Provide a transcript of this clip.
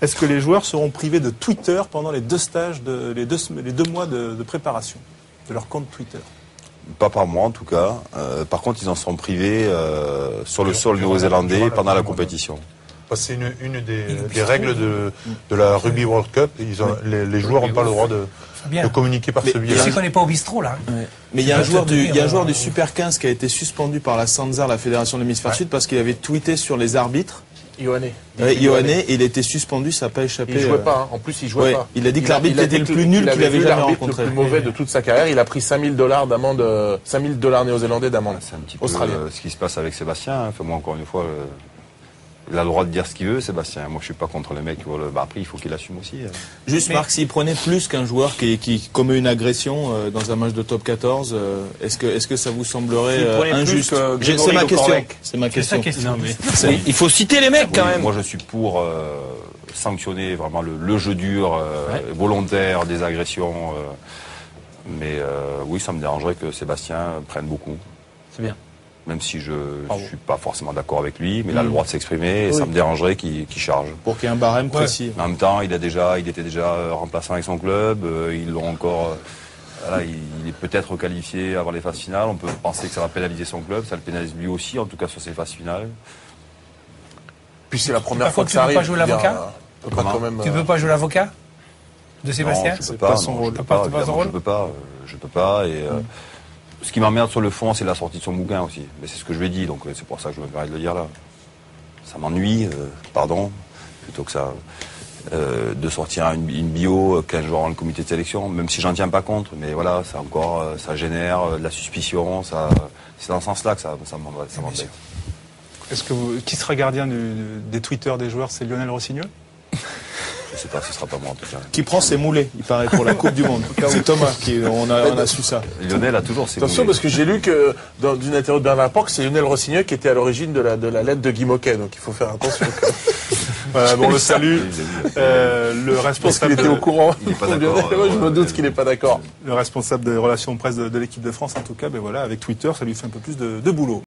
Est-ce que les joueurs seront privés de Twitter pendant les 2 stages, les deux mois de préparation de leur compte Twitter? Pas par moi en tout cas. Par contre, ils en seront privés sur le sol néo-zélandais pendant la compétition. C'est une des règles de la Rugby World Cup. Les joueurs n'ont pas le droit de communiquer par ce biais. Je sais qu'on n'est pas au bistrot là. Ouais. Mais il y a un joueur du Super 15 qui a été suspendu par la SANZAR, la Fédération de l'Hémisphère Sud, parce qu'il avait tweeté sur les arbitres. Ioane, il a été suspendu, ça n'a pas échappé. Il jouait pas, en plus il jouait pas. Il a dit que l'arbitre était le plus nul qu'il avait jamais rencontré. Le plus mauvais de toute sa carrière, il a pris $5 000 d'amende, $5 000 néo-zélandais d'amende. C'est un petit peu ce qui se passe avec Sébastien. Enfin, moi encore une fois, il a le droit de dire ce qu'il veut, Sébastien. Moi je suis pas contre les mecs qui veulent. Après il faut qu'il assume aussi. Juste Marc, s'il prenait plus qu'un joueur qui commet une agression dans un match de top 14, est-ce que ça vous semblerait injuste? C'est ma question. C'est ma question. Non, mais il faut citer les mecs quand même. Moi je suis pour sanctionner vraiment le jeu dur, volontaire des agressions. Mais oui, ça me dérangerait que Sébastien prenne beaucoup. C'est bien. Même si je suis pas forcément d'accord avec lui, mais il a le droit de s'exprimer et ça me dérangerait qu'il charge. Pour qu'il y ait un barème précis. En même temps, il était déjà remplaçant avec son club, ils l'ont encore... Voilà, il est peut-être qualifié avant les phases finales, on peut penser que ça va pénaliser son club, ça le pénalise lui aussi, en tout cas sur ses phases finales. Puis c'est la première fois que ça arrive. Tu peux pas jouer l'avocat? Tu peux pas jouer l'avocat de Sébastien? C'est pas son rôle. Je peux pas et... Ce qui m'emmerde sur le fond, c'est la sortie de son bouquin aussi. Mais c'est ce que je lui ai dit, donc c'est pour ça que je me permets de le dire là. Ça m'ennuie, plutôt que ça, de sortir une bio 15 jours dans le comité de sélection, même si j'en tiens pas compte. Mais voilà, ça encore, ça génère de la suspicion. C'est dans ce sens-là que ça m'embête. Est-ce que qui sera gardien des Twitter des joueurs? C'est Lionel Rossignol? Je sais pas, ce sera pas moi en tout cas. Qui prend ses moulets, il paraît, pour la Coupe du Monde. C'est Thomas on a su ça. Lionel a toujours ses moulets. Attention, parce que j'ai lu que dans une interview de Bernard Porc, c'est Lionel Rossignol qui était à l'origine de la lettre de Guy Moquet, donc il faut faire attention. Voilà, bon, le salut. Le responsable. Il était au courant. Il est pas d'accord. Je me doute qu'il n'est pas d'accord. Le responsable des relations presse de l'équipe de France, en tout cas, ben voilà, avec Twitter, ça lui fait un peu plus de boulot.